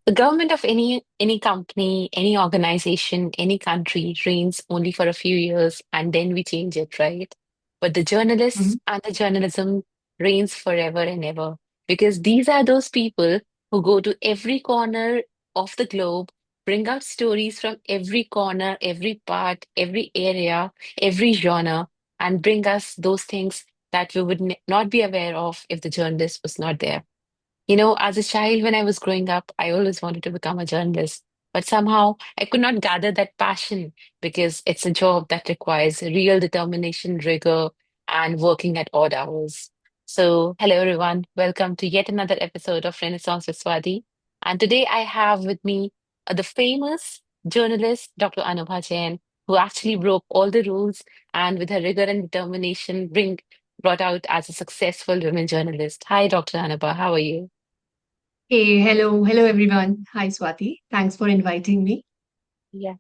The government of any company, any organization, any country reigns only for a few years and then we change it, right? But the journalists Mhm. and the journalism reigns forever and ever because these are those people who go to every corner of the globe, bring out stories from every corner, every part, every area, every genre, and bring us those things that we would not be aware of if the journalist was not there. As a child, when I was growing up, I always wanted to become a journalist, but somehow I could not gather that passion because it's a job that requires real determination, rigor, and working at odd hours. So, hello everyone. Welcome to yet another episode of Renaissance with Swati. And today I have with me the famous journalist, Dr. Anubha Jain, who actually broke all the rules and with her rigor and determination brought out as a successful women journalist. Hi, Dr. Anubha. How are you? Hey, hello everyone. Hi Swati. Thanks for inviting me. Yeah.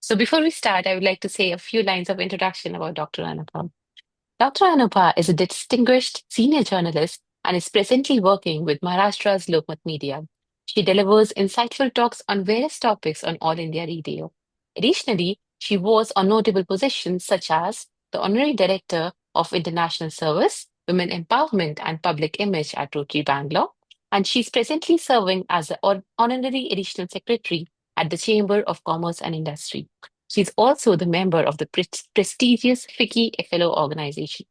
So before we start, I would like to say a few lines of introduction about Dr. Anupam. Dr. Anupam is a distinguished senior journalist and is presently working with Maharashtra's Lokmat Media. She delivers insightful talks on various topics on All India Radio. Additionally, she was on notable positions such as the Honorary Director of International Service, Women Empowerment and Public Image at Rotary Bangalore, and she's presently serving as the Honorary Additional Secretary at the Chamber of Commerce and Industry. She's also the member of the prestigious FICCI Fellow organization.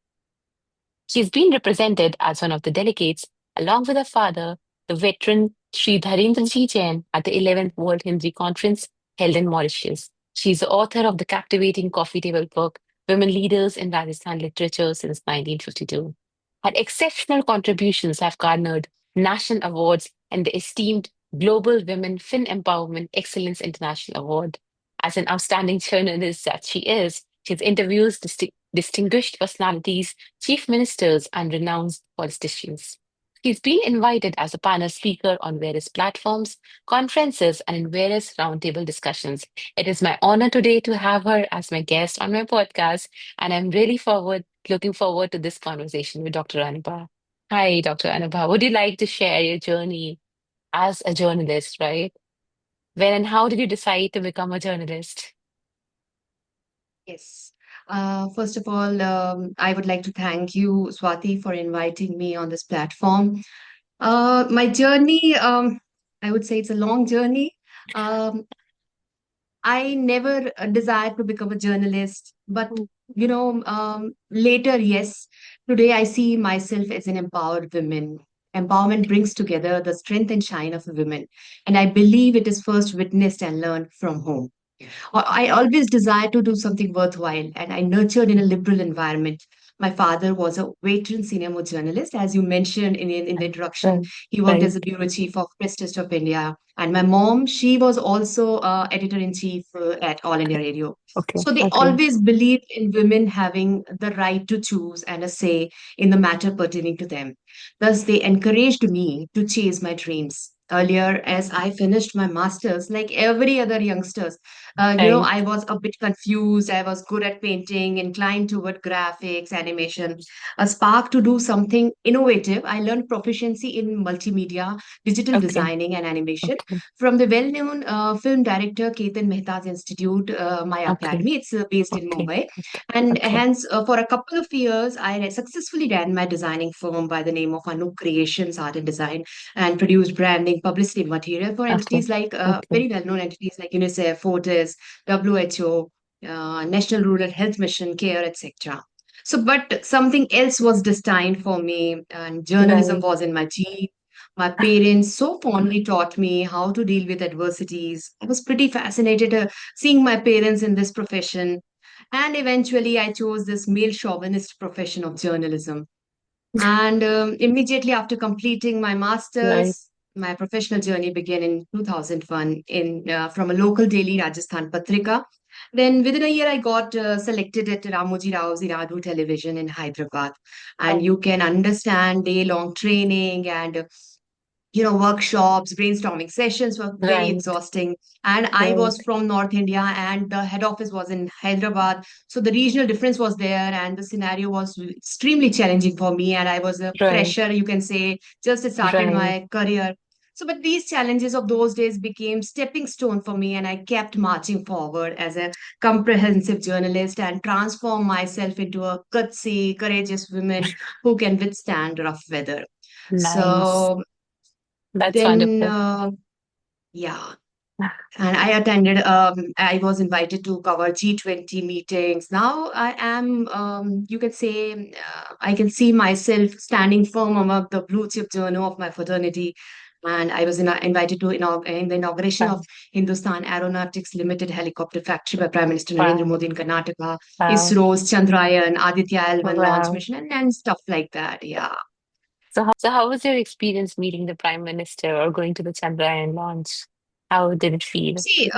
She's been represented as one of the delegates, along with her father, the veteran Sri Dheerendra Ji Jain, at the 11th World Hindi Conference held in Mauritius. She's the author of the captivating coffee table book, Women Leaders in Rajasthan Literature since 1952. Her exceptional contributions have garnered national awards and the esteemed Global Women Fin Empowerment Excellence International Award. As an outstanding journalist that she is, she's interviewed distinguished personalities, chief ministers, and renowned politicians. She's been invited as a panel speaker on various platforms, conferences, and in various roundtable discussions. It is my honor today to have her as my guest on my podcast, and I'm really looking forward to this conversation with Dr. Anubha. Hi, Dr. Anubha. Would you like to share your journey as a journalist, right? When and how did you decide to become a journalist? Yes. First of all, I would like to thank you, Swati, for inviting me on this platform. My journey, I would say it's a long journey. Um, I never desired to become a journalist, but later, yes, today I see myself as an empowered woman. Empowerment brings together the strength and shine of a woman, and I believe it is first witnessed and learned from home. I always desired to do something worthwhile, and I nurtured in a liberal environment. My father was a veteran senior journalist, as you mentioned in the introduction. Right. He worked as Right. a bureau chief of Press Trust of India, and my mom, she was also editor in chief at All India Radio. Okay. So they Okay. always believed in women having the right to choose and a say in the matter pertaining to them. Thus, they encouraged me to chase my dreams. Earlier, as I finished my master's, like every other youngsters, Right. I was a bit confused. I was good at painting, inclined toward graphics, animation, a spark to do something innovative. I learned proficiency in multimedia, digital Okay. designing, and animation Okay. from the well-known film director Ketan Mehta's Institute, my Okay. academy. It's based in Okay. Mumbai. Okay. And Okay. hence, for a couple of years, I successfully ran my designing firm by the name of Anup Creations Art and Design and produced branding, publicity material for Okay. entities like Okay. very well-known entities like UNICEF, Fortis, WHO, National Rural Health Mission, CARE, etc. So, but something else was destined for me, and journalism Right. was in my genes. My parents so fondly taught me how to deal with adversities. I was pretty fascinated seeing my parents in this profession. And eventually, I chose this male chauvinist profession of journalism. And immediately after completing my Right. master's, my professional journey began in 2001 from a local daily Rajasthan Patrika. Then within a year, I got selected at Ramoji Rao's Iradu Television in Hyderabad. And Oh, you can understand day-long training and workshops, brainstorming sessions were very right. exhausting. And I Right. was from North India and the head office was in Hyderabad. So the regional difference was there and the scenario was extremely challenging for me. And I was a Right. fresher, you can say, just started Right. my career. So, but these challenges of those days became stepping stone for me, and I kept marching forward as a comprehensive journalist and transformed myself into a gutsy, courageous woman who can withstand rough weather. Nice. So That's then, wonderful. yeah. And I was invited to cover G20 meetings. Now I am, you can say, I can see myself standing firm among the blue chip journal of my fraternity. And I was invited to in the inauguration of Wow. Hindustan Aeronautics Limited helicopter factory by Prime Minister Narendra Wow. Modi in Karnataka, Wow. ISRO's Chandrayan, Aditya L1 launch Wow. mission, and stuff like that. Yeah. So how was your experience meeting the Prime Minister or going to the Chandrayan launch? How did it feel? See,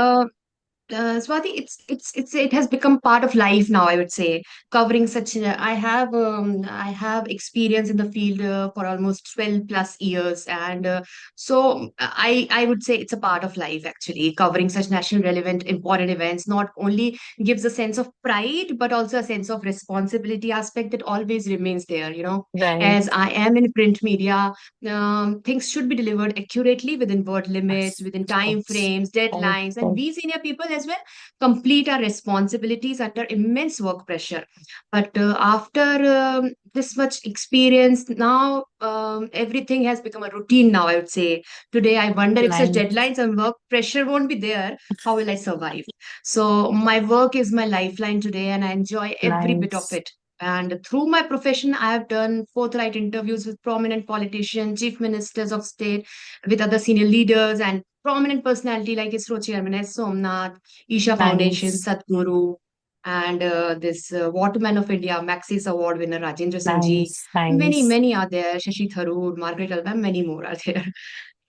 Swati, it has become part of life now. I would say covering such. I have experience in the field for almost 12 plus years, and I would say it's a part of life actually. Covering such national relevant important events not only gives a sense of pride but also a sense of responsibility aspect that always remains there. Right. As I am in print media, things should be delivered accurately within word limits, Yes. within Of time course. frames, Right. deadlines, and Right. we senior people as well complete our responsibilities under immense work pressure. But after this much experience, now everything has become a routine. Now I would say today I wonder if such Nice. deadlines and work pressure won't be there. How will I survive? So my work is my lifeline today, and I enjoy every bit of Nice. it. And through my profession, I have done forthright interviews with prominent politicians, chief ministers of state, with other senior leaders, and prominent personality like ISRO chairman S. Somnath, Isha Foundation, Nice. Sadhguru, and this Waterman of India, Maxis Award winner Rajendra Singh ji. Nice. Many, Nice. many are there. Shashi Tharoor, Margaret Alba, many more are there.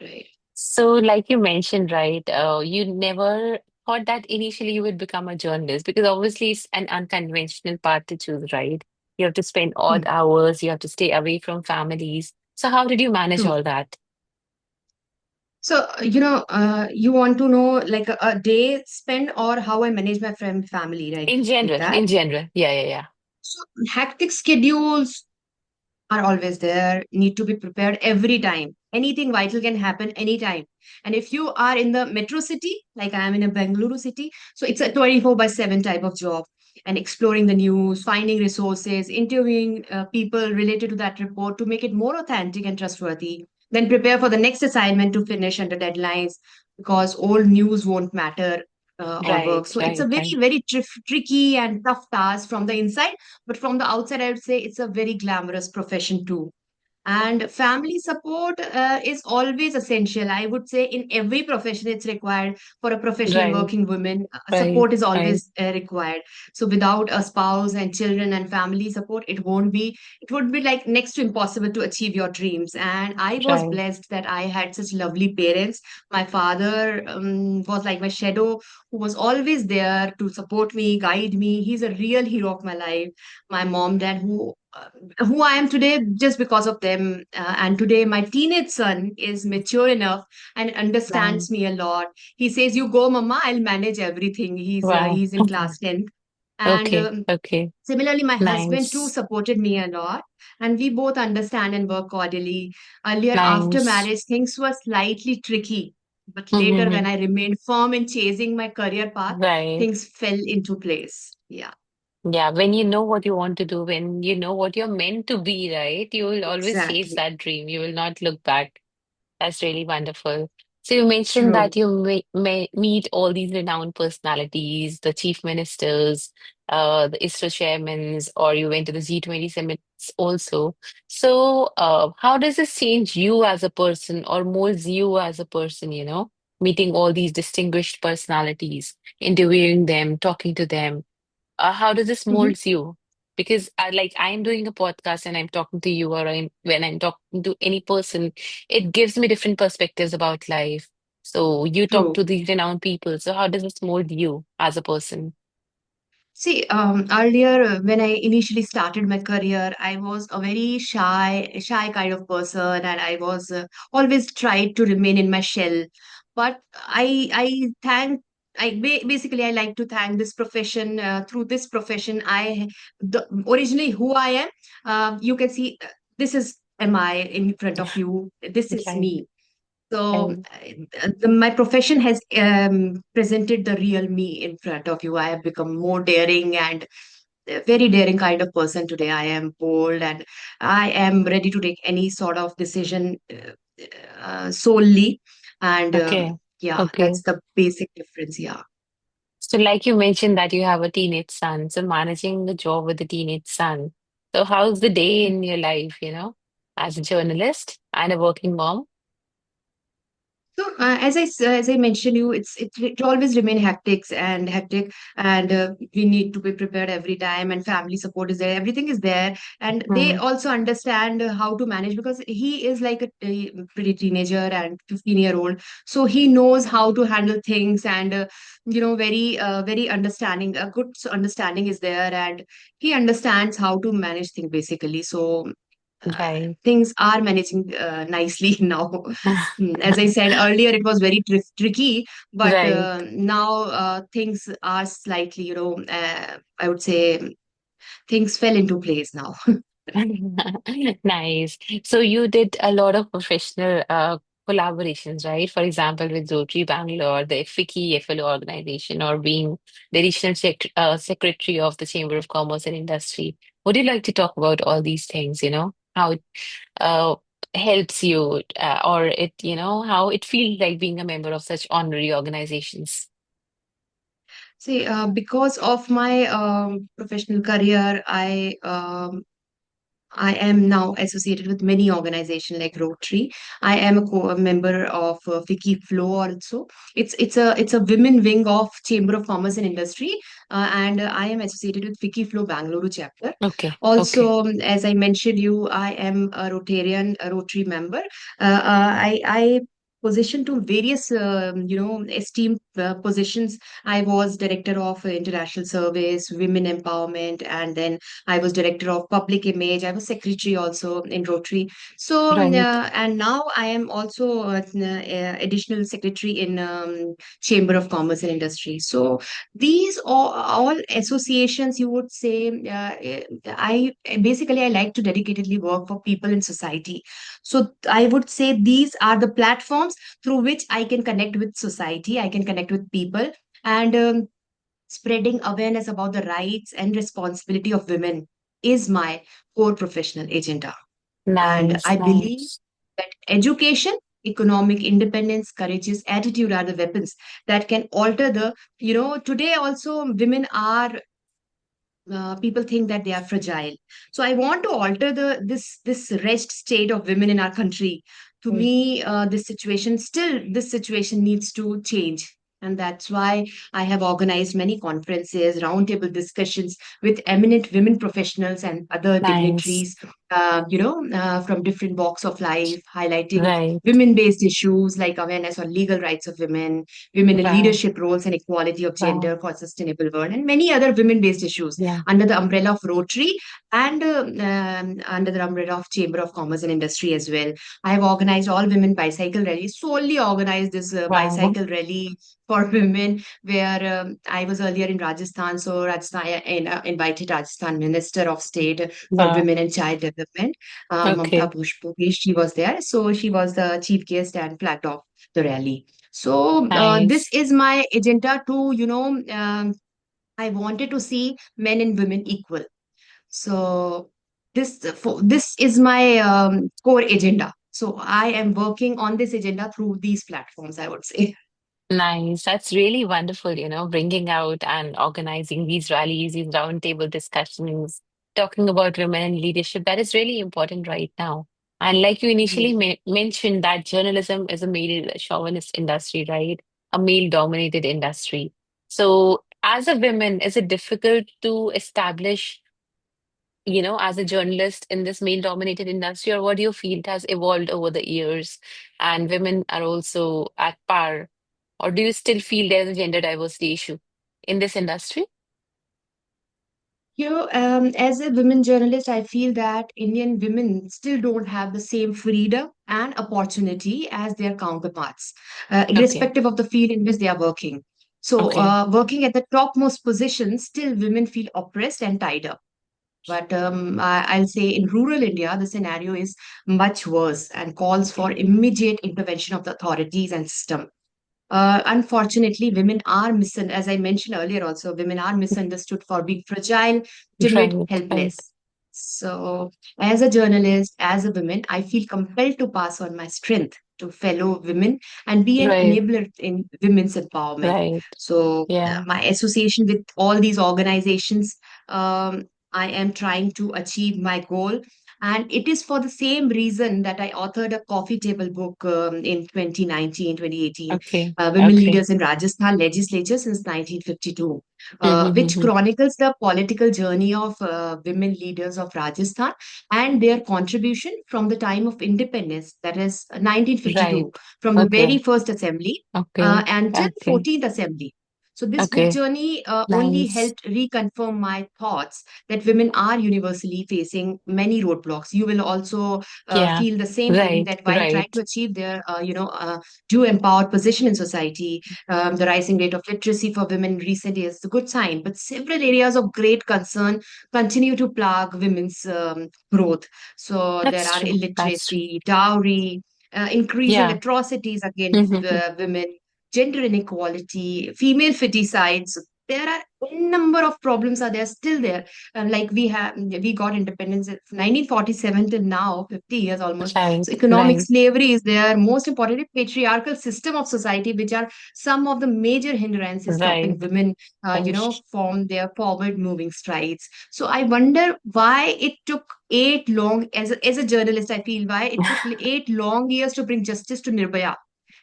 Right. So, like you mentioned, right, you never thought that initially you would become a journalist because obviously it's an unconventional path to choose, right? You have to spend odd Hmm. hours, you have to stay away from families. So, how did you manage True. all that? So, you want to know like a day spent or how I manage my friend family, right? In Like general, that. in general. Yeah, yeah, yeah. So, hectic schedules are always there, need to be prepared every time. Anything vital can happen anytime. And if you are in the metro city, like I am in a Bengaluru city, so it's a 24 by 7 type of job. And exploring the news, finding resources, interviewing people related to that report to make it more authentic and trustworthy. Then prepare for the next assignment to finish under deadlines because old news won't matter or work. Right, So it's a right, very, right, very tricky and tough task from the inside, but from the outside, I would say it's a very glamorous profession too. And family support is always essential. I would say in every profession, it's required for a professional right, working woman. right, Support is right, always required. So without a spouse and children and family support, it would be like next to impossible to achieve your dreams. And I was right, blessed that I had such lovely parents. My father was like my shadow who was always there to support me, guide me. He's a real hero of my life. My mom, dad, who I am today just because of them. And today, my teenage son is mature enough and right. understands me a lot. He says, "You go, Mama. I'll manage everything." Wow. He's in class 10th, and Okay, okay. similarly, my husband too Nice, supported me a lot, and we both understand and work cordially. Earlier, after nice. marriage, things were slightly tricky. But later, Mm-hmm. when I remained firm in chasing my career path, Right. things fell into place. Yeah, Yeah, when you know what you want to do, when you know what you're meant to be, right, you will always chase exactly. that dream. You will not look back. That's really wonderful. So you mentioned True. that you may meet all these renowned personalities, the chief ministers, the ISRO chairmans, or you went to the G20 summits also. So how does this change you as a person or molds you as a person, meeting all these distinguished personalities, interviewing them, talking to them? How does this Mhm. molds you? Because I'm doing a podcast and I'm talking to you, or when I'm talking to any person, it gives me different perspectives about life. So you talk True. to these renowned people. So how does this mold you as a person? See, earlier when I initially started my career, I was a very shy kind of person, and I was always tried to remain in my shell. But I thank, basically I like to thank this profession. Through this profession, originally who I am. You can see this is am I in front of you. This is Right. me. So And my profession has presented the real me in front of you. I have become more daring and a very daring kind of person today. I am bold and I am ready to take any sort of decision solely. And okay, yeah, okay. that's the basic difference. Yeah. So, like you mentioned that you have a teenage son, so managing the job with a teenage son. So, how's the day in your life, as a journalist and a working mom? So as I mentioned you, it always remain hectic, and we need to be prepared every time. And family support is there, everything is there, and they Hmm. also understand how to manage because he is like a pretty teenager and 15-year-old, so he knows how to handle things and very understanding. A good understanding is there, and he understands how to manage things basically. So Right. things are managing nicely now. As I said earlier, it was very tricky, but Right. now things are slightly, I would say things fell into place now. Nice. So you did a lot of professional collaborations, right? For example, with Rotary Bangalore, the FICCI Flo organization, or being the additional secretary of the Chamber of Commerce and Industry. Would you like to talk about all these things, how it uh, helps you, or how it feels like being a member of such honorary organizations? See, because of my professional career, I am now associated with many organizations like Rotary. I am a member of FICCI Flo also. It's a women wing of Chamber of Commerce and Industry, and I am associated with FICCI Flo Bangalore chapter. Okay. Okay. Also, as I mentioned you, I am a Rotary member. I position to various esteemed positions. I was director of international service, women empowerment, and then I was director of public image. I was secretary also in Rotary. So, Right. and now I am also additional secretary in Chamber of Commerce and Industry. So, these all associations, you would say, I like to dedicatedly work for people in society. So, I would say these are the platforms through which I can connect with society, I can connect with people. And spreading awareness about the rights and responsibility of women is my core professional agenda. And Nice. I believe Nice. that education, economic independence, courageous attitude are the weapons that can alter today also women are people think that they are fragile. So I want to alter this wretched state of women in our country. To me, this situation needs to change. And that's why I have organized many conferences, roundtable discussions with eminent women professionals and other Nice. dignitaries, from different walks of life, highlighting Right. women-based issues like awareness on legal rights of women, women in Wow. leadership roles and equality of Wow. gender for a sustainable world, and many other women-based issues Yeah. under the umbrella of Rotary and under the umbrella of Chamber of Commerce and Industry as well. I have organized all women bicycle rallies, solely organized this Wow. bicycle rally for women, where I was earlier in Rajasthan. So Rajasthan, I invited Rajasthan Minister of State for Wow. Women and Child Development, Mamta Okay. Pushpogesh. She was there. So she was the chief guest and flagged off the rally. So this Nice. is my agenda to, I wanted to see men and women equal. So this is my core agenda. So I am working on this agenda through these platforms, I would say. Nice. That's really wonderful, bringing out and organizing these rallies, these roundtable discussions, talking about women in leadership. That is really important right now. And like you initially Yes. mentioned, that journalism is a male chauvinist industry, right? A male-dominated industry. So, as a woman, is it difficult to establish, as a journalist in this male-dominated industry, or what do you feel it has evolved over the years and women are also at par? Or do you still feel there's a gender diversity issue in this industry? As a women journalist, I feel that Indian women still don't have the same freedom and opportunity as their counterparts, Okay, irrespective of the field in which they are working. So, okay, working at the topmost positions, still women feel oppressed and tied up. But I'll say in rural India, the scenario is much worse and calls for immediate intervention of the authorities and system. Unfortunately, women are as I mentioned earlier also, women are misunderstood for being fragile, timid, Right, right, helpless. So, as a journalist, as a woman, I feel compelled to pass on my strength to fellow women and be an right, enabler in women's empowerment. right. So, Yeah, my association with all these organizations, I am trying to achieve my goal. And it is for the same reason that I authored a coffee table book in 2019, 2018, okay, Women okay. Leaders in Rajasthan Legislature since 1952, which Mm-hmm. chronicles the political journey of women leaders of Rajasthan and their contribution from the time of independence, that is Right. 1952, from the very Okay, first assembly okay, until okay, 14th assembly. So this book okay. journey only Nice. helped reconfirm my thoughts that women are universally facing many roadblocks. You will also Yeah, feel the same thing, right, that while trying to right, achieve their, due empowered position in society, the rising rate of literacy for women in recent years is a good sign. But several areas of great concern continue to plague women's growth. So there that's are true. That's true. illiteracy, dowry, increasing Yeah. atrocities against Mm-hmm. women, gender inequality, female feticides. There are a number of problems are there still there. Like we got independence in 1947 till now, 50 years almost. Right, So economic right, slavery is there. Most importantly, patriarchal system of society, which are some of the major hindrances stopping right. women, from their forward moving strides. So I wonder why it took eight long, as a journalist, I feel why it took 8 long years to bring justice to Nirbhaya.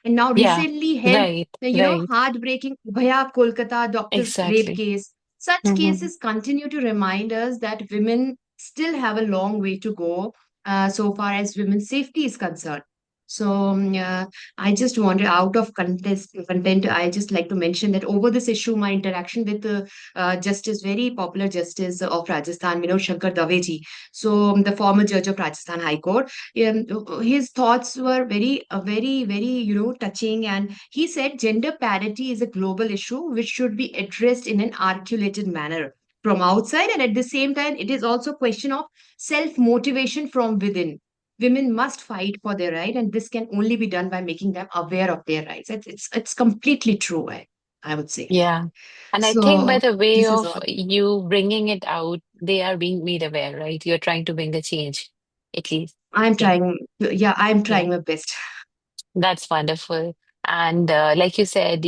And now Yeah, recently held, right, right. heartbreaking Ubhaya Kolkata doctor rape Exactly. case. Such Mm-hmm. cases continue to remind us that women still have a long way to go so far as women's safety is concerned. So I just wanted, out of content, I just like to mention that over this issue, my interaction with Justice, very popular Justice of Rajasthan, Vinod Shankar Daveji, so the former judge of Rajasthan High Court, his thoughts were very, touching. And he said gender parity is a global issue which should be addressed in an articulated manner from outside. And at the same time, it is also a question of self motivation from within. Women must fight for their right, and this can only be done by making them aware of their rights. It's completely true, I would say. Yeah. And I think by So the way this is of all. you bringing it out, they are being made aware, right? You're trying to bring the change, at least. I'm Yeah, trying, yeah, I'm yeah. trying my best. That's wonderful. And like you said,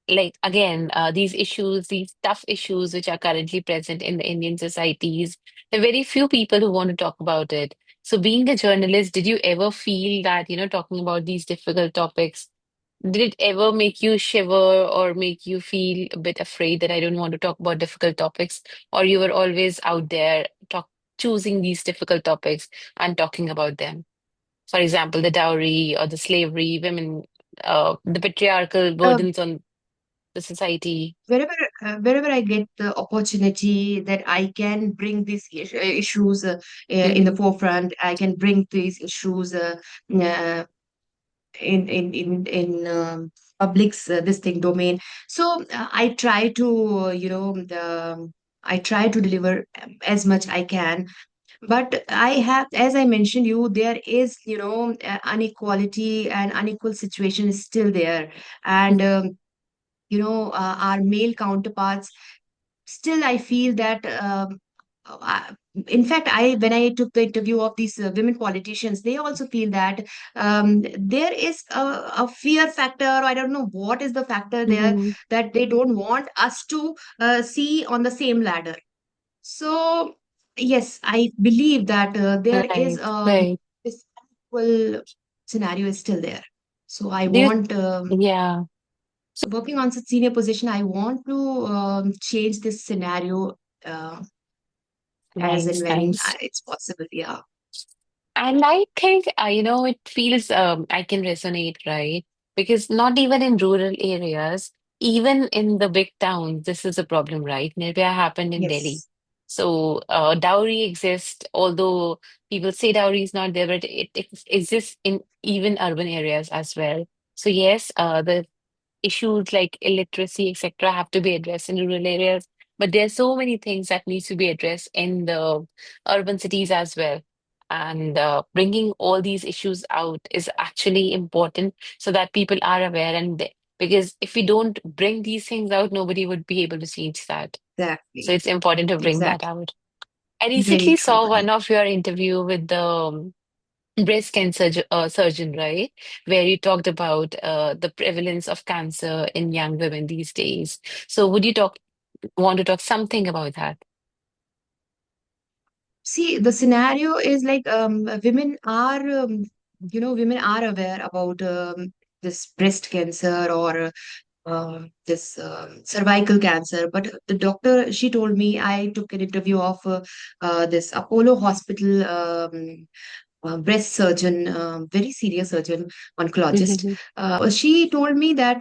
like again, these issues, these tough issues which are currently present in the Indian societies, there are very few people who want to talk about it. So being a journalist, did you ever feel that, talking about these difficult topics, did it ever make you shiver or make you feel a bit afraid that I don't want to talk about difficult topics? Or you were always out there choosing these difficult topics and talking about them? For example, the dowry or the slavery, women, the patriarchal Uh, burdens on the society. wherever I get the opportunity that I can bring these issues in the Hmm. forefront, I can bring these issues uh, in public's this thing domain. So I try to I try to deliver as much I can. But I have, as I mentioned you, there is, inequality and unequal situation is still there. And our male counterparts, still I feel that uh, in fact, when I took the interview of these women politicians, they also feel that there is a fear factor, or I don't know what is the factor there, Hmm. that they don't want us to see on the same ladder. So yes, I believe that there is Right, right. this equal scenario is still there. So I Do you, want, yeah, working on such senior position, I want to change this scenario uh, as and nice, when nice. it's possible. Yeah. And I think, it feels, I can resonate, right? Because not even in rural areas, even in the big towns, this is a problem, right? Nirbhaya happened in Delhi. Yes. So, dowry exists, although people say dowry is not there, but it exists in even urban areas as well. So, yes, the issues like illiteracy, etc., have to be addressed in rural areas. But there are so many things that needs to be addressed in the urban cities as well. And bringing all these issues out is actually important so that people are aware. Because if we don't bring these things out, nobody would be able to change that. So Exactly. it's important to bring that Exactly. out. I Very recently true. saw one of your interview with the breast cancer surgeon, right? Where you talked about the prevalence of cancer in young women these days. So would you want to talk something about that? See, the scenario is like women are, women are aware about this breast cancer or this cervical cancer. But the doctor, she told me, I took an interview of this Apollo Hospital breast surgeon, very serious surgeon, oncologist. Mhm, She told me that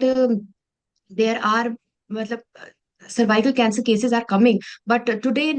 there are matlab, cervical cancer cases are coming, but today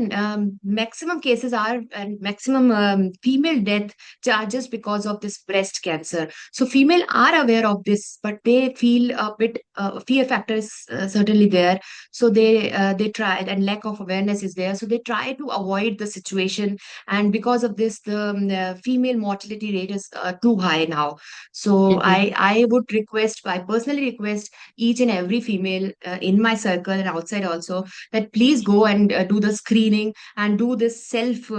maximum cases are and maximum female death are just because of this breast cancer. So female are aware of this, but they feel a bit fear factor is certainly there. So they try, and lack of awareness is there, so they try to avoid the situation, and because of this the female mortality rate is too high now. So mhm, I would request, I personally request each and every female in my circle and outside also, that please go and do the screening and do this self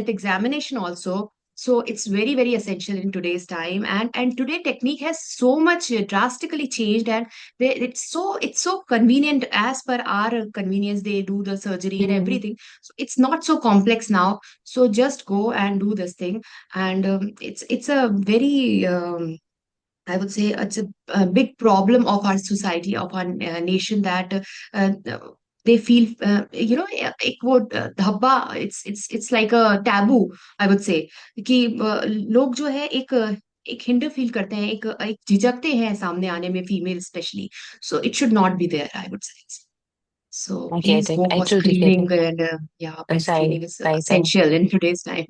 examination also. So it's very very essential in today's time, and today technique has so much drastically changed, and it's so convenient. As per our convenience they do the surgery and mhm, everything, so it's not so complex now. So just go and do this thing. And it's a very I would say it's a big problem of our society, of our nation, that they feel, एक वो धब्बा, it's like a taboo, I would say, कि लोग जो है एक hinder feel करते हैं, एक झिझकते हैं सामने आने में, female specially. So it should not be there, I would say. So I get please it. go I for truly get screening, it. and yeah, breast Right, screening is right, right. essential in today's time.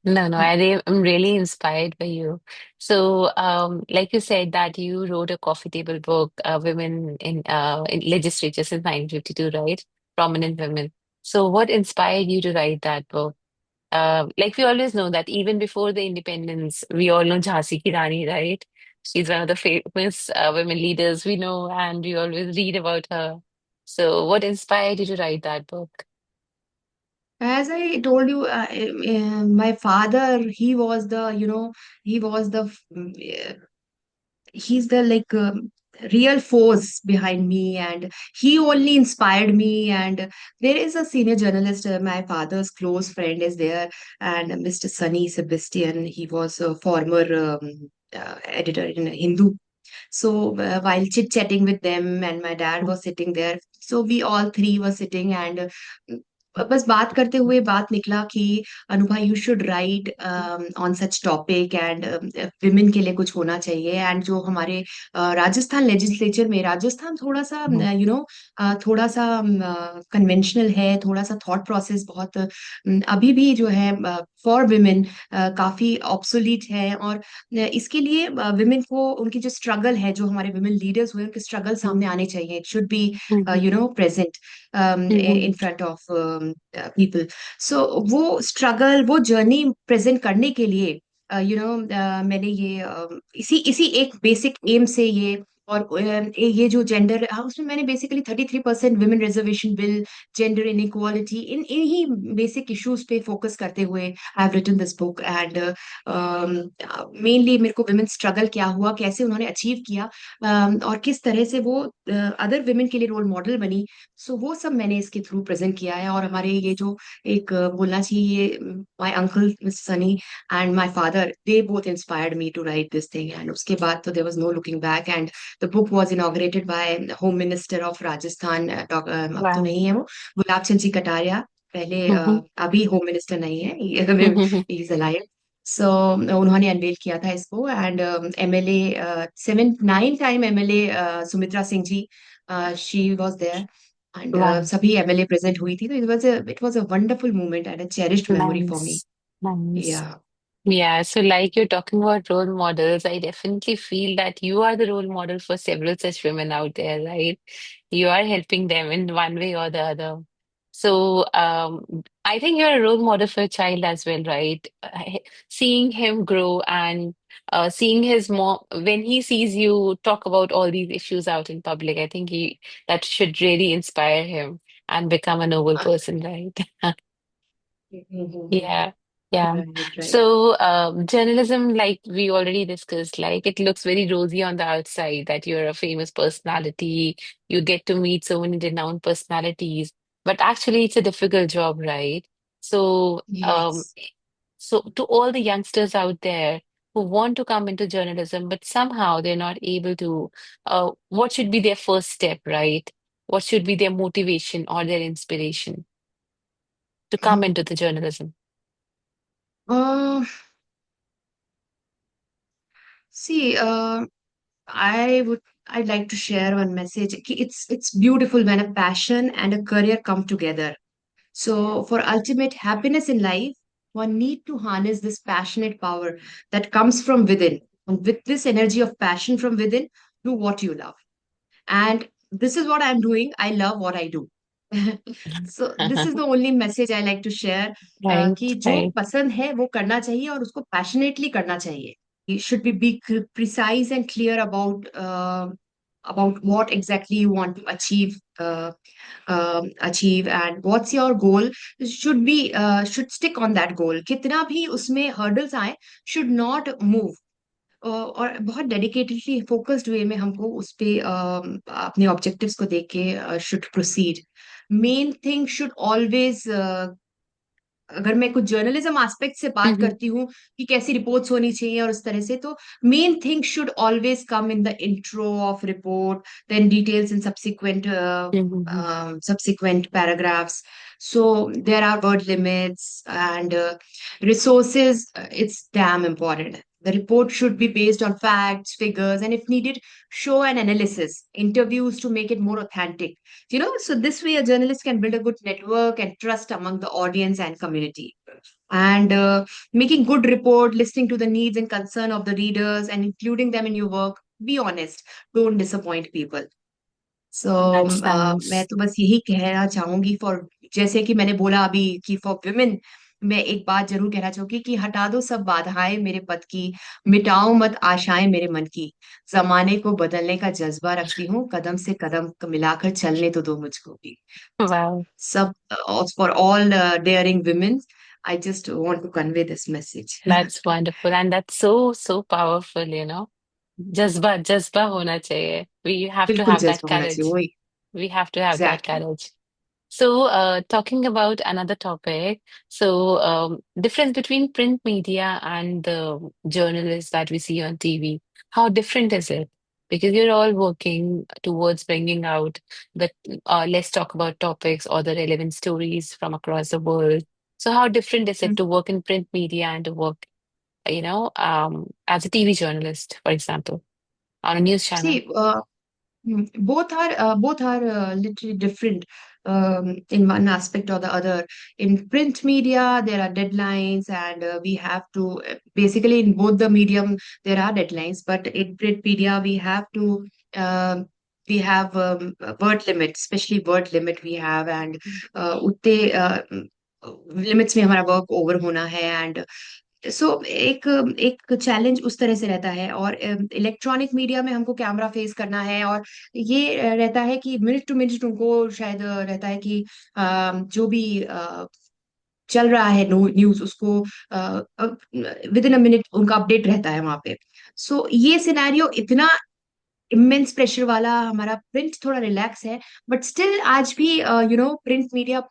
No, no, I'm really inspired by you. So, like you said that you wrote a coffee table book, Women in Legislature since 1952, right? Prominent women. So, what inspired you to write that book? Like we always know that even before the independence, we all know Jhansi Ki Rani, right? She's one of the famous women leaders we know, and we always read about her. So, what inspired you to write that book? As I told you, my father, he was he's the like real force behind me, and he only inspired me. And there is a senior journalist, my father's close friend is there, and Mr. Sunny Sebastian, he was a former editor in Hindu. So while chit chatting with them, and my dad was sitting there, so we all three were sitting, and बस बात करते हुए बात निकला कि Anubha, you should write on such topic, and women के लिए कुछ होना चाहिए. एंड जो हमारे राजस्थान लेजिस्लेचर में, राजस्थान थोड़ा सा थोड़ा सा कन्वेंशनल है, थोड़ा सा थॉट प्रोसेस बहुत अभी भी जो है फॉर विमेन काफी ऑब्सोलीट है. और इसके लिए विमेन को उनकी जो स्ट्रगल है, जो हमारे विमेन लीडर्स हुए, उनके स्ट्रगल सामने आने चाहिए. It should be Mhm, present mhm, in front of people. So वो स्ट्रगल, वो जर्नी प्रेजेंट करने के लिए मैंने ये इसी इसी एक बेसिक एम से ये, और ये जो जेंडर, हाँ, उसमें मैंने basically 33% women reservation bill, gender inequality, इन ही बेसिक इश्यूज पे फोकस करते हुए I have written this book. And mainly मेरे को वुमेन स्ट्रगल क्या हुआ, कैसे उन्होंने अचीव किया, और किस तरह से वो अदर वुमेन के लिए रोल मॉडल बनी. सो वो सब मैंने इसके थ्रू प्रेजेंट किया है. और हमारे ये जो एक बोलना चाहिए, my uncle mister Sunny and my father, they both inspired me to write this thing. And उसके बाद तो there was no looking back. And the book was inaugurated by home minister of Rajasthan, अब तो wow. नहीं है वो, गुलाब चंद जी कटारिया. पहले Mhm, अभी होम मिनिस्टर नहीं है, mhm, he is alive. So उन्होंने अनवेल किया था इसको. And MLA, 7 9 time MLA Sumitra Singh ji, she was there. And wow. सभी एमएलए प्रेजेंट हुई थी. तो it was a wonderful moment and a cherished memory for me. Nice, nice. या. Yeah, so like you're talking about role models, I definitely feel that you are the role model for several such women out there, right? You are helping them in one way or the other. So I think you're a role model for a child as well, right? Seeing him grow and seeing his mom, when he sees you talk about all these issues out in public, I think that should really inspire him and become a noble person, right? Mhm. Yeah, yeah. Right, right. So, journalism, like we already discussed, like it looks very rosy on the outside that you're a famous personality, you get to meet so many renowned personalities, but actually it's a difficult job, right? So, Yes. so to all the youngsters out there who want to come into journalism, but somehow they're not able to, what should be their first step, right? What should be their motivation or their inspiration to come into the journalism? Uh, see, I would I'd like to share one message. It's beautiful when a passion and a career come together. So for ultimate happiness in life, one need to harness this passionate power that comes from within. And with this energy of passion from within, do what you love. And this is what I'm doing. I love what I do. So this is the only message I like to share Right, कि जो right. पसंद है वो करना चाहिए और उसको passionately करना चाहिए. Should be precise and clear about what exactly you want to achieve and what's your goal. Should stick on that goal. कितना भी उसमें hurdles आए, should not move. और बहुत डेडिकेटेडली फोकस्ड वे में हमको उस पे अपने ऑब्जेक्टिव्स को देख के should proceed. Main thing should always, अगर मैं कुछ जर्नलिज्म एस्पेक्ट से बात Mhm, करती हूँ कि कैसी रिपोर्ट्स होनी चाहिए और उस तरह से, तो main thing should always come in the intro of report, then details in mhm, subsequent paragraphs. So there are word limits and resources. It's damn important. The report should be based on facts, figures, and if needed, show an analysis, interviews to make it more authentic. So this way a journalist can build a good network and trust among the audience and community. And making good report, listening to the needs and concern of the readers and including them in your work. Be honest, don't disappoint people. So That's मैं nice. तो बस यही कहना चाहूंगी for, जैसे कि मैंने बोला अभी कि फॉर विमेन, मैं एक बात जरूर कहना चाहूंगी कि हटा दो सब बाधाएं मेरे पथ की, मिटाओ मत आशाएं मेरे मन की, जमाने को बदलने का जज्बा रखती हूँ, कदम से कदम मिलाकर चलने तो दो मुझको भी. Wow, सब, for all daring women, I just want to convey this message. that's wonderful. And that's so, so powerful, you know. Jazba hona chahiye. We have to बिल्कुल have that जज्बा होना चाहिए courage. वही. We have to have that exactly. courage. So, talking about another topic, so difference between print media and the journalists that we see on TV, how different is it? Because you're all working towards bringing out the let's talk about topics or the relevant stories from across the world. So, how different is it to work in print media and to work, as a TV journalist, for example, on a news channel? See, both are literally different in one aspect or the other. In print media, there are deadlines, and we have to basically in both the medium there are deadlines. But in print media, um we have word limit, especially word limit we have, and उतने limits में हमारा work over होना है. And so एक एक challenge उस तरह से रहता है. और इलेक्ट्रॉनिक मीडिया में हमको कैमरा फेस करना है, और ये रहता है कि मिनट टू मिनट उनको शायद रहता है कि जो भी चल रहा है न्यूज उसको विद इन अ मिनट उनका अपडेट रहता है वहां पे. सो ये सिनेरियो इतना इमेंस प्रेशर वाला, हमारा प्रिंट थोड़ा रिलैक्स है. बट स्टिल आज भी प्रिंट मीडिया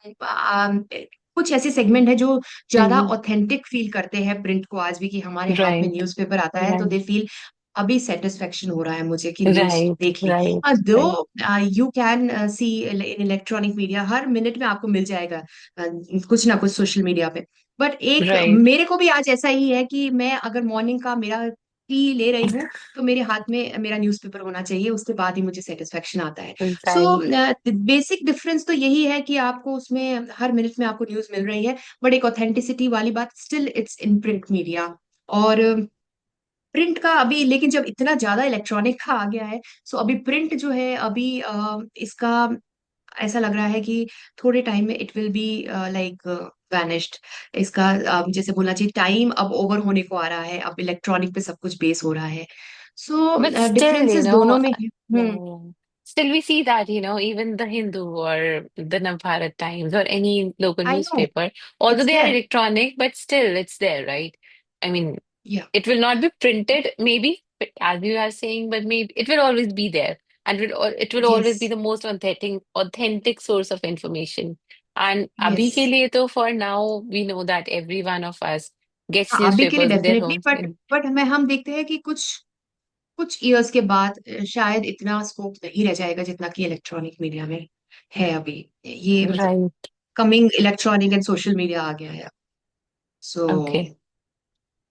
कुछ ऐसे सेगमेंट है जो ज्यादा Hmm. ऑथेंटिक फील करते हैं प्रिंट को आज भी, कि हमारे हाथ में Right, न्यूज़पेपर आता है तो right, दे फील अभी सेटिस्फेक्शन हो रहा है मुझे कि न्यूज right, देख ली. right, दो right, you can see in electronic media her minute में आपको मिल जाएगा कुछ ना कुछ सोशल मीडिया पे. बट एक right. मेरे को भी आज ऐसा ही है कि मैं अगर मॉर्निंग का मेरा टी ले रही हूँ तो मेरे हाथ में मेरा न्यूज़पेपर होना चाहिए, उसके बाद ही मुझे सेटिस्फेक्शन आता है. सो Right. बेसिक डिफरेंस तो यही है कि आपको उसमें हर मिनट में आपको न्यूज़ मिल रही है, बट एक ऑथेंटिसिटी वाली बात still it's in print media. और प्रिंट का अभी, लेकिन जब इतना ज्यादा इलेक्ट्रॉनिक का आ गया है, सो अभी प्रिंट जो है अभी इसका ऐसा लग रहा है कि थोड़े टाइम में it will be like vanished. इसका जैसे बोलना चाहिए, टाइम अब ओवर होने को आ रहा है, अब इलेक्ट्रॉनिक पे सब कुछ बेस हो रहा है। सो But still, डिफरेंसेस दोनों में है। yeah, yeah. Still we see that, even the Hindu or the Navbharat Times or any local I know, newspaper, although it's they are there. electronic, but still it's there, right? I mean, या, it will not be printed, maybe, but as you are saying, but maybe it will always be there. And it will always yes, be the most authentic source of information. And abhi yes. ke liye to for now, we know that every one of us gets हाँ, अभी के लिए newspapers in their definitely, homes. But हमें हम देखते हैं कि कुछ कुछ ईयर्स के बाद शायद इतना स्कोप नहीं रह जाएगा जितना कि इलेक्ट्रॉनिक मीडिया में है अभी। ये मतलब Right. Coming electronic and social media आ गया है। सो Okay.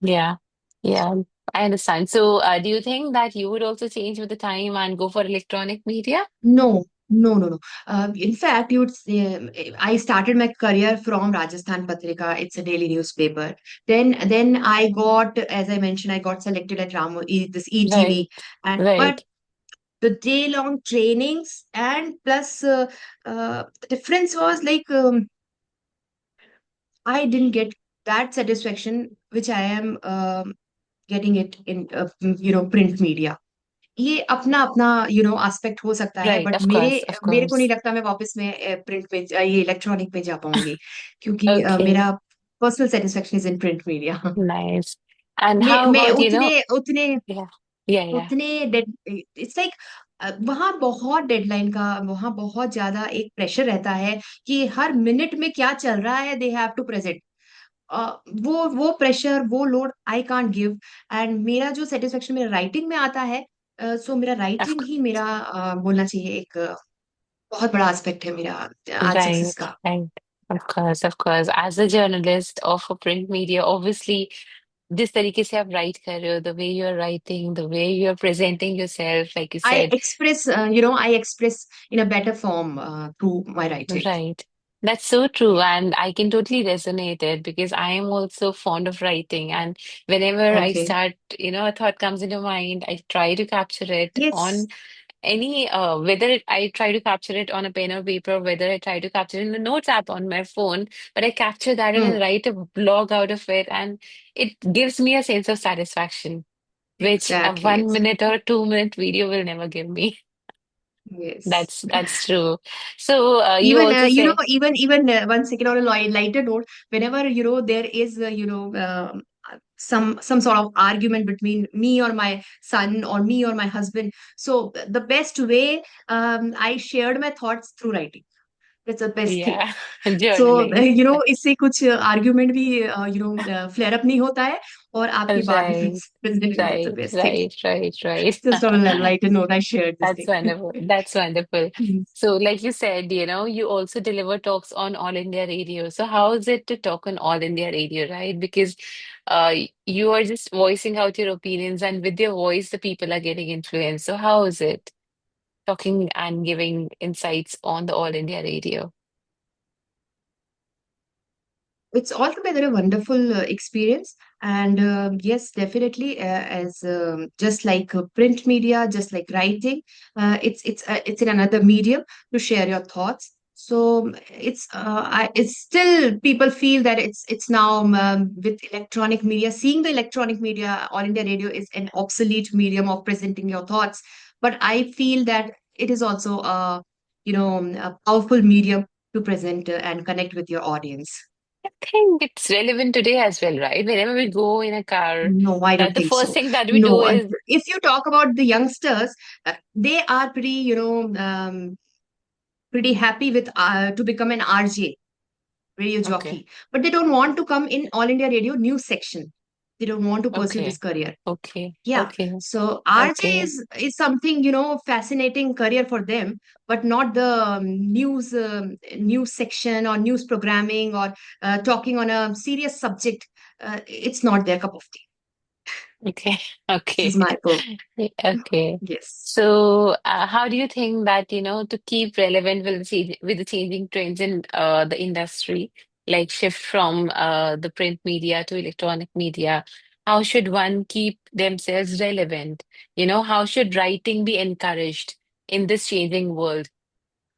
Yeah, yeah, I understand. So, do you think that you would also change with the time and go for electronic media? no, no, no, no. In fact, I started my career from Rajasthan Patrika. It's a daily newspaper. Then I got, as I mentioned, I got selected at this Right, ETV, and but right, the day-long trainings and plus the difference was like I didn't get that satisfaction which I am getting it in print media. ये अपना अपना aspect हो सकता है, right. But Of मेरे course, of मेरे को नहीं course. लगता मैं वापस में प्रिंट पे ये इलेक्ट्रॉनिक पे जा पाऊंगी, क्योंकि Okay, मेरा personal satisfaction is in print media. nice. And how मैं about, उतने उतने yeah, yeah, yeah. उतने डेड, इट्स लाइक वहां बहुत डेडलाइन का, वहां बहुत ज्यादा एक प्रेशर रहता है कि हर मिनट में क्या चल रहा है, दे हैव टू प्रेजेंट। वो प्रेशर, वो load I can't give. And मेरा जो सेटिस्फेक्शन मेरा राइटिंग में आता है, सो मेरा Of राइटिंग ही मेरा बोलना चाहिए एक बहुत बड़ा एस्पेक्ट है मेरा आज सक्सेस right, का। right. Of course, of course. As a journalist of a print media, obviously, जिस तरीके से आप write कर रहे हो, the way you're writing, the way you're presenting yourself, like you I said. Express, I express in a better form through my writing. Right. That's so true. And I can totally resonate it because I am also fond of writing. And whenever I okay, start, a thought comes into mind, I try to capture it yes, on whether I try to capture it on a pen or paper, whether I try to capture it in the notes app on my phone, but I capture that and I write a blog out of it. And it gives me a sense of satisfaction, which a exactly, 1 minute or 2 minute video will never give me. Yes. That's true. So you Even also say, even 1 second on a lighter note, whenever there is some sort of argument between me or my son or me or my husband, so the best way, I shared my thoughts through writing. That's the best thing. yeah, So journaling. इससे कुछ argument भी flare up नहीं होता है, और आपकी बात भी Right, present. That's the right, best thing. right, right, right. Just on a lighter note, I shared this That's thing. wonderful. That's wonderful. So, like you said, you also deliver talks on All India Radio. So, how is it to talk on All India Radio, right? Because you are just voicing out your opinions, and with your voice, the people are getting influenced. So, how is it talking and giving insights on the All India Radio? It's altogether a wonderful experience. And yes, definitely, as just like print media, just like writing, it's in another medium to share your thoughts. So it's still, people feel that it's now with electronic media, seeing the electronic media, All India Radio is an obsolete medium of presenting your thoughts. But I feel that it is also a powerful medium to present and connect with your audience. I think it's relevant today as well, right? Whenever we go in a car, No, I don't the think first so. thing that we do No, is, if you talk about the youngsters, they are pretty, pretty happy with to become an RJ, radio okay, jockey, but they don't want to come in All India Radio news section. They don't want to pursue this okay, career. okay, Yeah, okay, so RJ okay, is something fascinating career for them, but not the news section or news programming or talking on a serious subject. It's not their cup of tea. okay, This is okay, my pearl. okay. Yes. So, how do you think that, to keep relevant with with the changing trends in the industry, like shift from the print media to electronic media? How should one keep themselves relevant? How should writing be encouraged in this changing world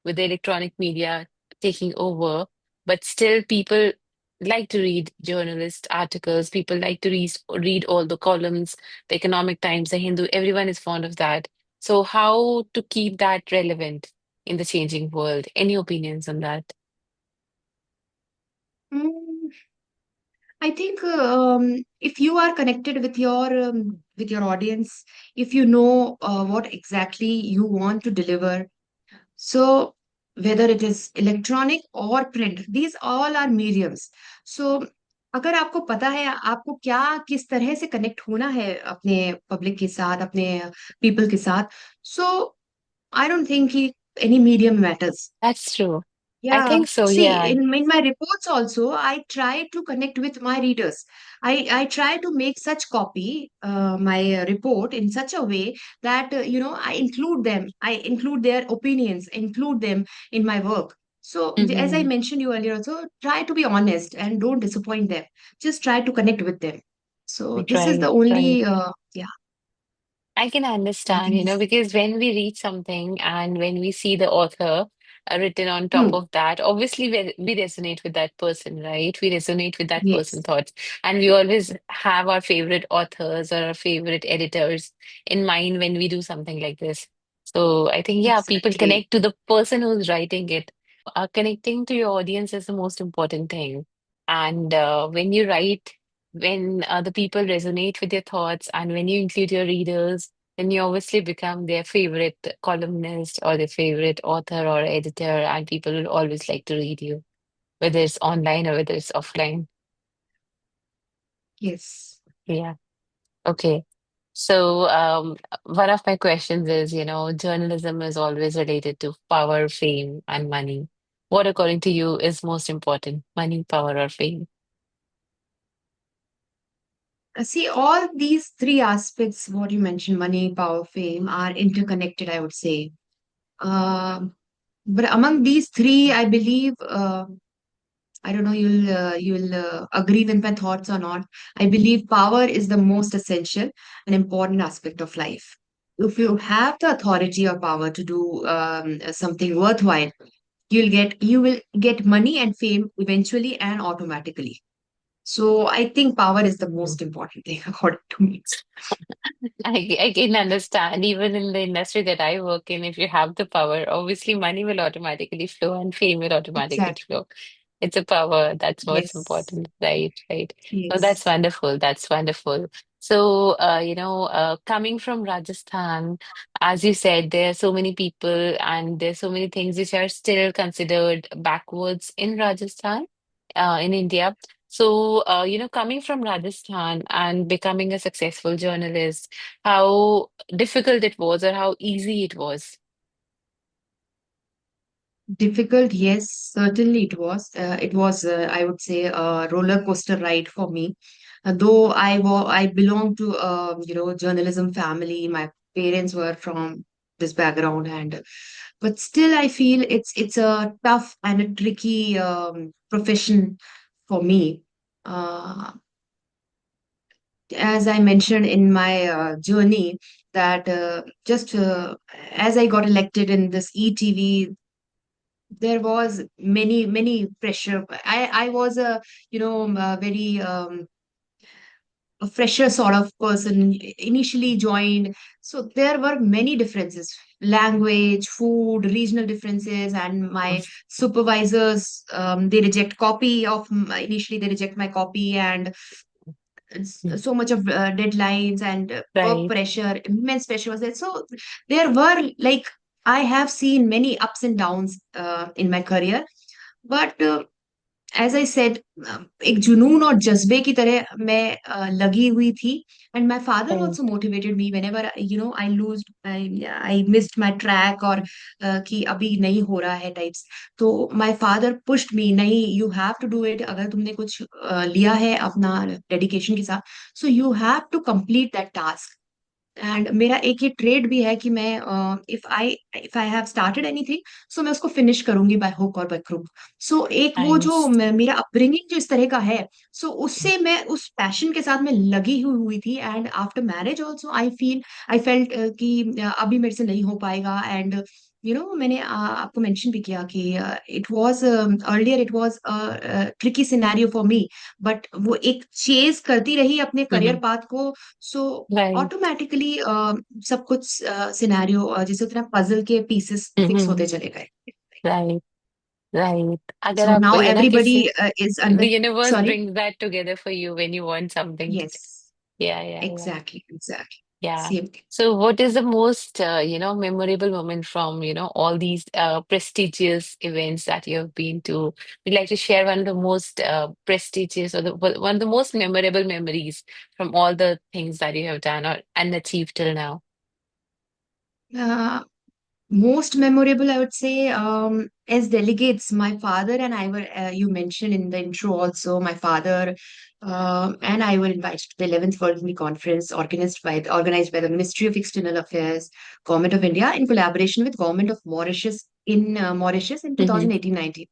with the electronic media taking over? But still, people like to read journalist articles. People like to read all the columns, the Economic Times, the Hindu. Everyone is fond of that. So, how to keep that relevant in the changing world? Any opinions on that? Mm, I think if you are connected with your audience, if you know what exactly you want to deliver, so whether it is electronic or print, these all are mediums. So अगर आपको पता है आपको क्या किस तरह से connect होना है अपने पब्लिक के साथ, अपने पीपल के साथ, सो आई डोंट थिंक कि any medium matters. That's true. I Yeah, think so, see, yeah. in my reports also, I try to connect with my readers. I try to make such copy my report in such a way that I include them, I include their opinions, include them in my work. So as I Mm-hmm. mentioned you earlier, also try to be honest and don't disappoint them. Just try to connect with them. So this is the Right, right. only I can I understand, think this. because when we read something and when we see the author written on top Hmm, of that, obviously we resonate with that person, right? We resonate with that yes, person's thoughts. And we always have our favorite authors or our favorite editors in mind when we do something like this. So I think, yeah, people exactly. connect to the person who's writing it. Connecting to your audience is the most important thing. And when you write, when the people resonate with your thoughts and when you include your readers, then you obviously become their favorite columnist or their favorite author or editor, and people will always like to read you, whether it's online or whether it's offline. Yes. Yeah. Okay. So, one of my questions is, journalism is always related to power, fame, and money. What, according to you, is most important, money, power, or fame? See, all these three aspects, what you mentioned, money, power, fame, are interconnected, I would say. Um, but among these three, I believe, I don't know, you'll agree with my thoughts or not. I believe power is the most essential and important aspect of life. If you have the authority or power to do something worthwhile, you will get money and fame eventually and automatically. So I think power is the most important thing according to me. I can understand, even in the industry that I work in, if you have the power, obviously money will automatically flow and fame will automatically Exactly. flow. It's a power. That's what's Yes. important. Right, right. No, that's Yes. wonderful. That's wonderful. So, coming from Rajasthan, as you said, there are so many people and there's so many things which are still considered backwards in Rajasthan, in India. So, coming from Rajasthan and becoming a successful journalist, how difficult it was or how easy it was. Difficult, yes, certainly it was. It was, I would say, a roller coaster ride for me. Though I belong to journalism family. My parents were from this background, and but still, I feel it's a tough and a tricky profession for me. Uh, as I mentioned in my journey, that just as I got elected in this ETV, there was many pressure. I was a very a fresher sort of person initially joined, so there were many differences, language, food, regional differences, and my supervisors, they reject copy of initially they reject my copy, and it's so much of deadlines and work Right. pressure, immense pressure was there. So there were, like, I have seen many ups and downs in my career, but as I said, एक जुनून और जज्बे की तरह मैं लगी हुई थी. And my father Right. Also motivated me whenever I lose, I missed my track, और कि अभी नहीं हो रहा है टाइप्स. तो माय फादर पुश्ड मी, नहीं, you have to do it. अगर तुमने कुछ लिया है अपना डेडिकेशन के साथ, so you have to complete that task. And मेरा एक ये ट्रेड भी है कि मैं if I have started anything, so मैं उसको फिनिश करूंगी बाय हुक और बाय क्रुक। सो एक वो जो नाइस। मेरा अपब्रिंगिंग जो इस तरह का है, सो उससे मैं उस पैशन के साथ मैं लगी हुई थी। And after marriage also I felt कि अभी मेरे से नहीं हो पाएगा। एंड मैंने आपको मेंशन भी किया कि it was earlier, it was tricky scenario for me, but वो एक चेज करती रही अपने करियर हम्म। पाथ को। सो राइट। ऑटोमेटिकली सब कुछ सिनेरियो जैसे उतना पजल के पीसेस फिक्स होते हम्म। चले गए। राइट। राइट। अगर सो आप नाउ एवरीबडी किसी is the under. universe sorry. brings that together for you when you want something. Yes, Yeah, yeah, yeah. Exactly exactly, Yeah. Same. So what is the most, memorable moment from, all these prestigious events that you have been to? We'd like to share one of the most prestigious or one of the most memorable memories from all the things that you have done or and achieved till now. Most memorable, I would say, as delegates, my father and I were, you mentioned in the intro also, my father and I were invited to the 11th World Economic Conference organized by the Ministry of External Affairs, Government of India, in collaboration with Government of Mauritius in Mm-hmm. 2018-19.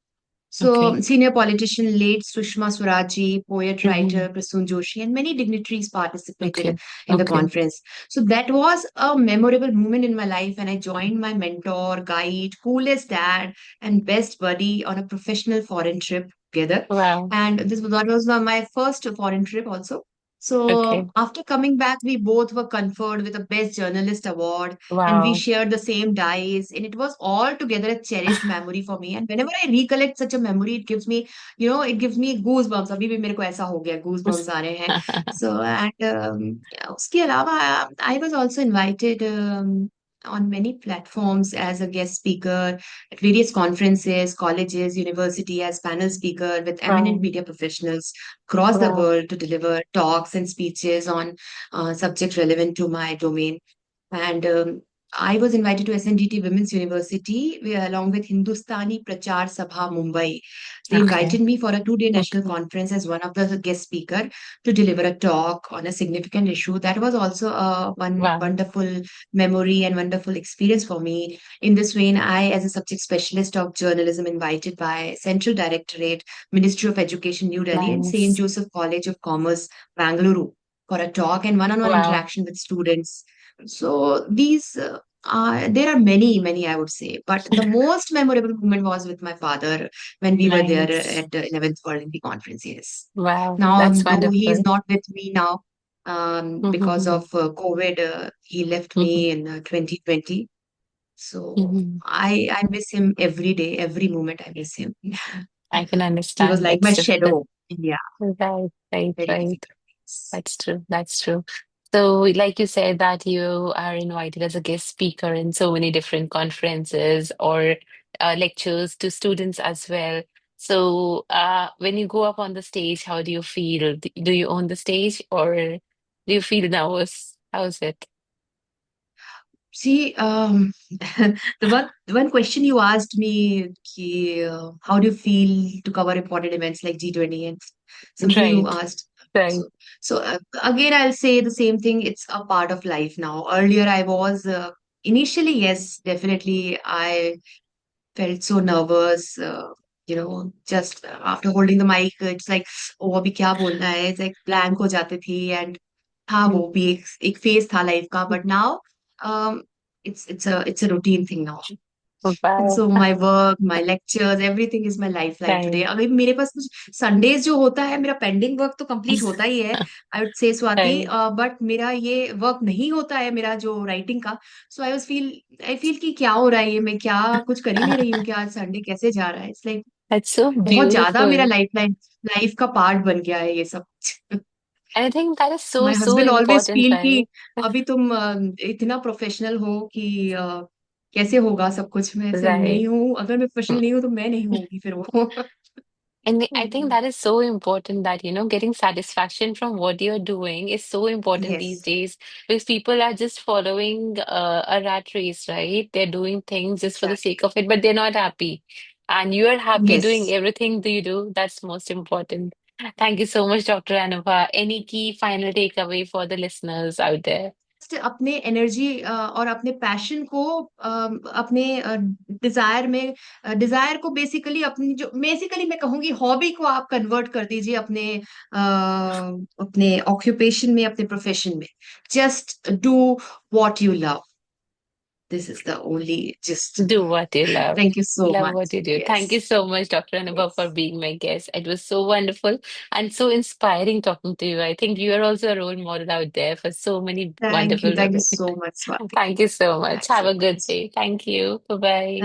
Okay. So, senior politician late Sushma Swaraji, poet Mm-hmm. writer Prasoon Joshi, and many dignitaries participated Okay. in the Okay. conference. So that was a memorable moment in my life, and I joined my mentor, guide, coolest dad, and best buddy on a professional foreign trip together. Wow. And that was my first foreign trip also. Okay. So after coming back, we both were conferred with the Best Journalist Award, and we Wow. shared the same dice, and it was all together a cherished memory for me. And whenever I recollect such a memory, it gives me goosebumps. अभी भी मेरे को ऐसा हो गया, goosebumps आ रहे हैं. So and उसके अलावा I was also invited on many platforms as a guest speaker at various conferences, colleges, university as panel speaker with eminent Wow. media professionals across the Wow. world to deliver talks and speeches on subjects relevant to my domain. And I was invited to SNDT Women's University along with Hindustani Prachar Sabha Mumbai. They Okay. invited me for a 2-day national Okay. conference as one of the guest speaker to deliver a talk on a significant issue. That was also one Wow. wonderful memory and wonderful experience for me. In this vein, I, as a subject specialist of journalism, invited by Central Directorate, Ministry of Education, New Delhi, and St. Nice. Joseph College of Commerce, Bangalore, for a talk and one-on-one Wow. interaction with students. So these there are many, many, I would say, but the most memorable moment was with my father when we were there Nice. at the 11th World Economic Conference. Yes. Wow. Now, That's though he is wonderful. not with me now, because Mm-hmm. of COVID, he left Mm-hmm. me in 2020. So Mm-hmm. I miss him every day, every moment. I miss him. I can He was understand. like It's my difficult. shadow. Yeah, Right, right, very right. difficult. That's true. That's true. So, like you said, that you are invited as a guest speaker in so many different conferences or lectures to students as well. So, when you go up on the stage, how do you feel? Do you own the stage or do you feel nervous? How's it? See, the one question you asked me, ki, how do you feel to cover important events like G20 and something you Right, asked. right. So again, I'll say the same thing. It's a part of life now. Earlier, I was initially, yes, definitely, I felt so nervous. Just after holding the mic, it's like, oh, अभी क्या बोलना है? It's like blank हो जाती थी and था Mm. वो भी एक phase था life का. But now, um, it's a routine thing now. Wow. So my work, my lectures, everything is my lifeline today. Right, अगर मेरे पास कुछ संडेज जो होता है, मेरा पेंडिंग वर्क तो कंप्लीट होता ही है, आई वुड से स्वाति, right. बट मेरा ये वर्क नहीं होता है, मेरा जो राइटिंग का. सो आई फील कि क्या हो रहा है, ये मैं क्या कुछ कर ही नहीं रही हूँ, कि आज संडे कैसे जा रहा है. इट्स लाइक That's so बहुत ज्यादा मेरा beautiful. लाइफ का पार्ट बन गया है ये सब. And I think that is so, my so husband always important, feel कि right? अभी तुम इतना प्रोफेशनल हो कि कैसे होगा सब कुछ. मैं ऐसे Right. नहीं हूँ, अगर मैं प्रोफेशनल नहीं हूँ तो मैं नहीं होगी फिर वो. And I think that is so important that, getting satisfaction from what you're doing is so important these Yes, days because people are just following a rat race, right? They're doing things just for the exactly. sake of it, but they're not happy. And you're happy doing Yes. everything that you do. That's most important. Thank you so much, Dr. Anubha. Any key final takeaway for the listeners out there? अपने energy और अपने passion को अपने Dzire में Dzire को basically अपनी जो basically मैं कहूंगी हॉबी को आप कन्वर्ट कर दीजिए अपने ऑक्यूपेशन में, अपने प्रोफेशन में. Just do what you love. This is the only gist. Do what you love. Thank you so Love what much. you do. Yes. Thank you so much, Dr. Anubha, yes. for being my guest. It was so wonderful and so inspiring talking to you. I think you are also a role model out there for so many wonderful Thank you women. so much, Swati. Thank you so much. Thanks Have so a good much. day. Thank you. Bye bye.